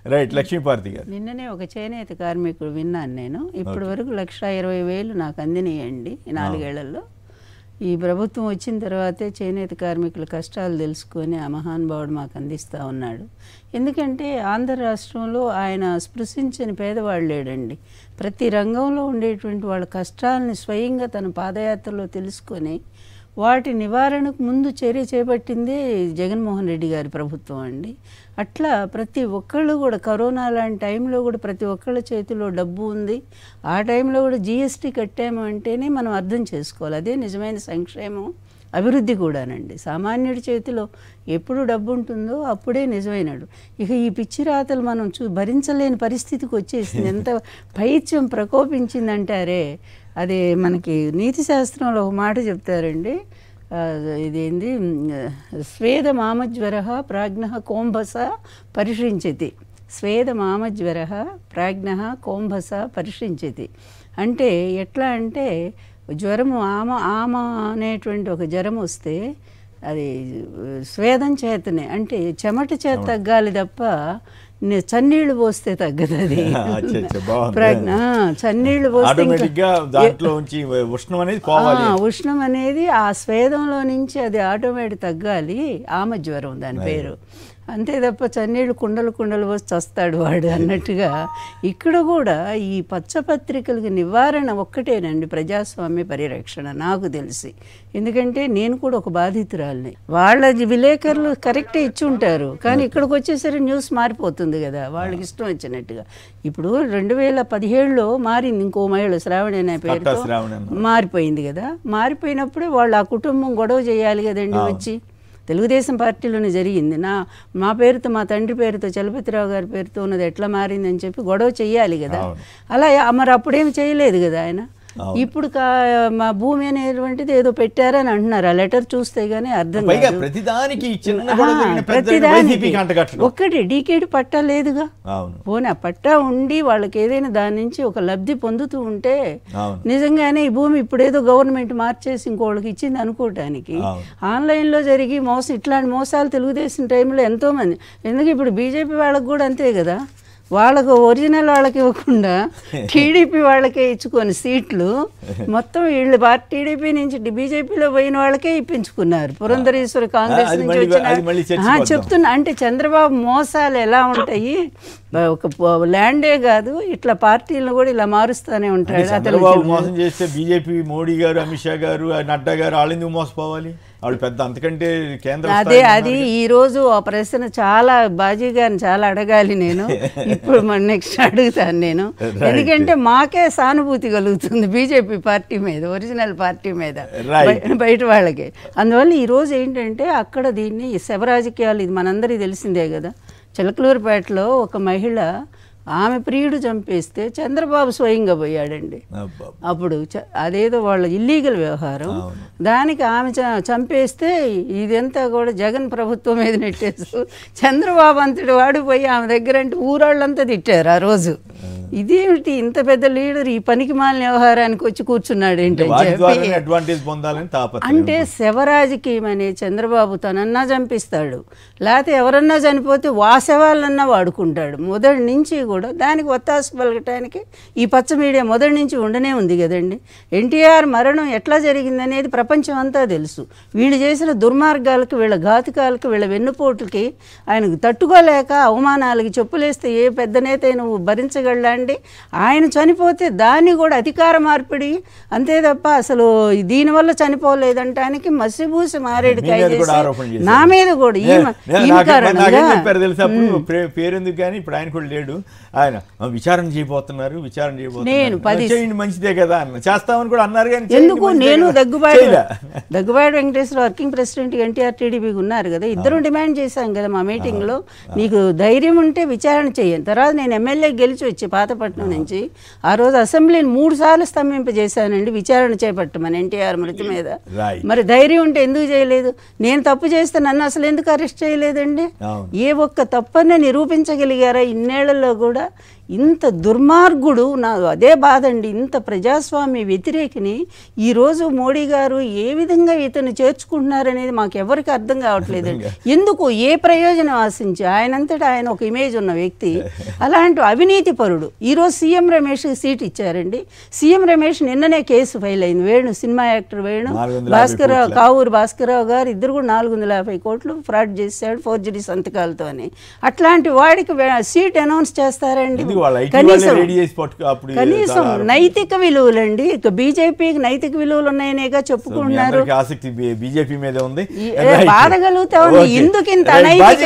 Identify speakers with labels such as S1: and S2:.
S1: Right. లక్ష్మీపార్తి గారు,
S2: నిన్ననే ఒక చేనేత కార్మికుడు విన్నాను నేను. ఇప్పటి వరకు 1,20,000 నాకు అందినాయండి ఈ 4 ఏళ్లలో. ఈ ప్రభుత్వం వచ్చిన తర్వాతే చేనేత కార్మికుల కష్టాలు తెలుసుకొని ఆ మహానుభావుడు మాకు అందిస్తూ ఉన్నాడు. ఎందుకంటే ఆంధ్ర రాష్ట్రంలో ఆయన స్పృశించని పేదవాళ్ళు లేడండి. ప్రతి రంగంలో ఉండేటువంటి వాళ్ళ కష్టాలని స్వయంగా తన పాదయాత్రలో తెలుసుకొని వాటి నివారణకు ముందు చర్య చేపట్టిందే జగన్మోహన్ రెడ్డి గారి ప్రభుత్వం అండి. అట్లా ప్రతి ఒక్కళ్ళు కూడా కరోనా లాంటి టైంలో కూడా ప్రతి ఒక్కళ్ళ చేతిలో డబ్బు ఉంది. ఆ టైంలో కూడా GST కట్టాము అంటేనే మనం అర్థం చేసుకోవాలి, అదే నిజమైన సంక్షేమం, అభివృద్ధి కూడానండి. సామాన్యుడి చేతిలో ఎప్పుడు డబ్బు ఉంటుందో అప్పుడే నిజమైనడు. ఇక ఈ పిచ్చి రాతలు మనం భరించలేని పరిస్థితికి వచ్చేసింది. ఎంత పైత్యం ప్రకోపించిందంటారే. అది మనకి నీతి శాస్త్రంలో ఒక మాట చెప్తారండి, ఇదేంది, స్వేద మామజ్వర ప్రాజ్ఞ కోంభస పరిషించతి. స్వేద మామజ్వర ప్రాజ్ఞ కోంభస పరిషించతి అంటే ఎట్లా అంటే జ్వరము ఆమ అనేటువంటి ఒక జ్వరం వస్తే అది స్వేదం చేతనే, అంటే చెమట చేత తగ్గాలి తప్ప చన్నీళ్లు పోస్తే తగ్గదు. అది చన్నీళ్లు పోస్తే ఉష్ణం అనేది ఆ స్వేదంలో నుంచి అది ఆటోమేటిక్ తగ్గాలి. ఆమె జ్వరం దాని పేరు. అంతే తప్ప చన్నీళ్ళు కుండలు పోసి చస్తాడు వాడు అన్నట్టుగా ఇక్కడ కూడా ఈ పచ్చపత్రికలకి నివారణ ఒక్కటేనండి ప్రజాస్వామ్య పరిరక్షణ నాకు తెలిసి. ఎందుకంటే నేను కూడా ఒక బాధితురాలిని. వాళ్ళ విలేకరులు కరెక్టే ఇచ్చి ఉంటారు, కానీ ఇక్కడికి వచ్చేసరికి న్యూస్ మారిపోతుంది కదా వాళ్ళకి ఇష్టం వచ్చినట్టుగా. ఇప్పుడు 2017లో మారింది, ఇంకో మహిళ శ్రావణి అనే పేరుతో మారిపోయింది కదా. మారిపోయినప్పుడే వాళ్ళు ఆ కుటుంబం గొడవ చేయాలి కదండి వచ్చి. తెలుగుదేశం పార్టీలోనే జరిగింది. మా పేరుతో, మా తండ్రి పేరుతో, చలపతిరావు గారి పేరుతో ఉన్నది ఎట్లా మారిందని చెప్పి గొడవ చెయ్యాలి కదా. అలా మరి అప్పుడేమి చేయలేదు కదా ఆయన. ఇప్పుడు మా భూమి అనేటువంటిది ఏదో పెట్టారని అంటున్నారు. ఆ లెటర్ చూస్తే గానీ అర్థం కాదు. ప్రతిదానికి ఒక్కటి డీకేడ్ పట్టా లేదుగా. పోనీ ఆ పట్టా ఉండి వాళ్ళకి ఏదైనా దాని నుంచి ఒక లబ్ధి పొందుతూ ఉంటే నిజంగానే ఈ భూమి ఇప్పుడు ఏదో గవర్నమెంట్ మార్చేసి ఇంకోళ్ళకి ఇచ్చింది అనుకోవటానికి. ఆన్లైన్లో జరిగి ఇట్లాంటి మోసాలు తెలుగుదేశం టైంలో ఎంతో మంది. ఎందుకంటే ఇప్పుడు బీజేపీ వాళ్ళకి కూడా అంతే కదా. వాళ్ళకు ఒరిజినల్ వాళ్ళకి ఇవ్వకుండా టీడీపీ వాళ్ళకే ఇచ్చుకొని సీట్లు మొత్తం వీళ్ళు టీడీపీ నుంచి బీజేపీలో పోయిన వాళ్ళకే ఇప్పించుకున్నారు. పురంధరేశ్వరి కాంగ్రెస్ నుంచి వచ్చిన చెప్తున్నా. అంటే చంద్రబాబు మోసాలు ఎలా ఉంటాయి, ఒక ల్యాండే కాదు ఇట్లా పార్టీలను కూడా ఇలా మారుస్తూనే ఉంటాడు.
S1: చంద్రబాబు మోసం చేస్తే బీజేపీ మోడీ గారు, అమిత్ షా గారు, నడ్డా గారు వాళ్ళు ఎందుకు మోసపోవాలి? వాళ్ళు పెద్ద అంతకంటే కేంద్ర
S2: అది ఈ రోజు ఆ ప్రశ్న చాలా బాజీ గారిని చాలా అడగాలి నేను. ఇప్పుడు నెక్స్ట్ అడుగుతాను నేను. ఎందుకంటే మాకే సానుభూతి కలుగుతుంది బీజేపీ పార్టీ మీద, ఒరిజినల్ పార్టీ మీద, బయట వాళ్ళకి. అందువల్ల ఈరోజు ఏంటంటే అక్కడ దీన్ని శవ రాజకీయాలు, ఇది మనందరికీ తెలిసిందే కదా. చిలకలూరుపేటలో ఒక మహిళ ఆమె ప్రియుడు చంపేస్తే చంద్రబాబు స్వయంగా పోయాడండి. అప్పుడు అదేదో వాళ్ళ ఇల్లీగల్ వ్యవహారం, దానికి ఆమె చంపేస్తే ఇదంతా కూడా జగన్ ప్రభుత్వం మీద నెట్టేస్తూ చంద్రబాబు అంతటి వాడు పోయి ఆమె దగ్గర అంటే ఊరాళ్ళంతా తిట్టారు ఆ రోజు. ఇదేమిటి ఇంత పెద్ద లీడర్ ఈ పనికి మాలిన వ్యవహారానికి వచ్చి కూర్చున్నాడు ఏంటని చెప్పి. అంటే శవరాజకీయం అనే చంద్రబాబు తనన్నా చంపిస్తాడు, లేకపోతే ఎవరన్నా చనిపోతే శవాలన్నా వాడుకుంటాడు. మొదటి నుంచి కూడా దానికి ఒత్తాస పలకటానికి ఈ పచ్చ మీడియా మొదటి నుంచి ఉండనే ఉంది కదండి. ఎన్టీఆర్ మరణం ఎట్లా జరిగిందనేది ప్రపంచం అంతా తెలుసు. వీళ్ళు చేసిన దుర్మార్గాలకు, వీళ్ళ ఘాతుకాలకు, వీళ్ళ వెన్నుపోటులకి ఆయనకు తట్టుకోలేక అవమానాలకి చెప్పులేస్తే ఏ పెద్ద నేత నువ్వు భరించగలండి. ఆయన చనిపోతే దాన్ని కూడా అధికార మార్పిడి అంతే తప్ప అసలు దీనివల్ల చనిపోలేదంటానికి మసిబూసి మారేడుకాయ నా మీద కూడా
S1: పేరెందుకు కానీ ఇప్పుడు ఆయన కూడా లేడు. ఆయన విచారణ చేయబోతున్నారు, విచారణ చేయబోతున్నారు, మంచిదే కదా అన్న చేస్తామని కూడా అన్నారు. కానీ
S2: ఎందుకు నేను దగ్గుబాటి వెంకటేశ్వర వర్కింగ్ ప్రెసిడెంట్ ఎన్టీఆర్ టీడీపీకి ఉన్నారు కదా, ఇద్దరు డిమాండ్ చేశాం కదా మా మీటింగ్ లో. నీకు ధైర్యం ఉంటే విచారణ చేయను, తర్వాత నేను ఎమ్మెల్యే గెలిచి వచ్చి పాత పాతపట్నం నుంచి. ఆ రోజు అసెంబ్లీని 3 సార్లు స్తంభింపజేశానండి విచారణ చేపట్టమని ఎన్టీఆర్ మృతి మీద. మరి ధైర్యం ఉంటే ఎందుకు చేయలేదు? నేను తప్పు చేస్తే నన్ను అసలు ఎందుకు అరెస్ట్ చేయలేదండి? ఏ ఒక్క తప్పని నిరూపించగలిగారా ఇన్నేళ్లలో కూడా? ఇంత దుర్మార్గుడు, నా అదే బాధ అండి, ఇంత ప్రజాస్వామ్య వ్యతిరేకిని ఈరోజు మోడీ గారు ఏ విధంగా ఇతను చేర్చుకుంటున్నారనేది మాకు ఎవరికి అర్థం కావట్లేదండి. ఎందుకు, ఏ ప్రయోజనం ఆశించి? ఆయనంతటా ఆయన ఒక ఇమేజ్ ఉన్న వ్యక్తి, అలాంటి అవినీతి పరుడు. ఈరోజు సీఎం రమేష్కి సీట్ ఇచ్చారండి. సీఎం రమేష్ నిన్ననే కేసు ఫైల్ అయింది. వేణు, సినిమా యాక్టర్ వేణు, భాస్కర్రావు, కావూరు భాస్కర్రావు గారు ఇద్దరు కూడా 450 కోట్లు ఫ్రాడ్ చేశాడు ఫోర్జరీ సంతకాలతో అని. అట్లాంటి వాడికి సీట్ అనౌన్స్ చేస్తారండి? కనీసం నైతిక విలువలండి. ఇక బీజేపీకి నైతిక విలువలు ఉన్నాయనేగా చెప్పుకుంటున్నారు.
S1: ఆసక్తి బీజేపీ మీద ఉంది.
S2: బాధ కలుగుతా ఉంది. ఎందుకు ఇంత అనైతిక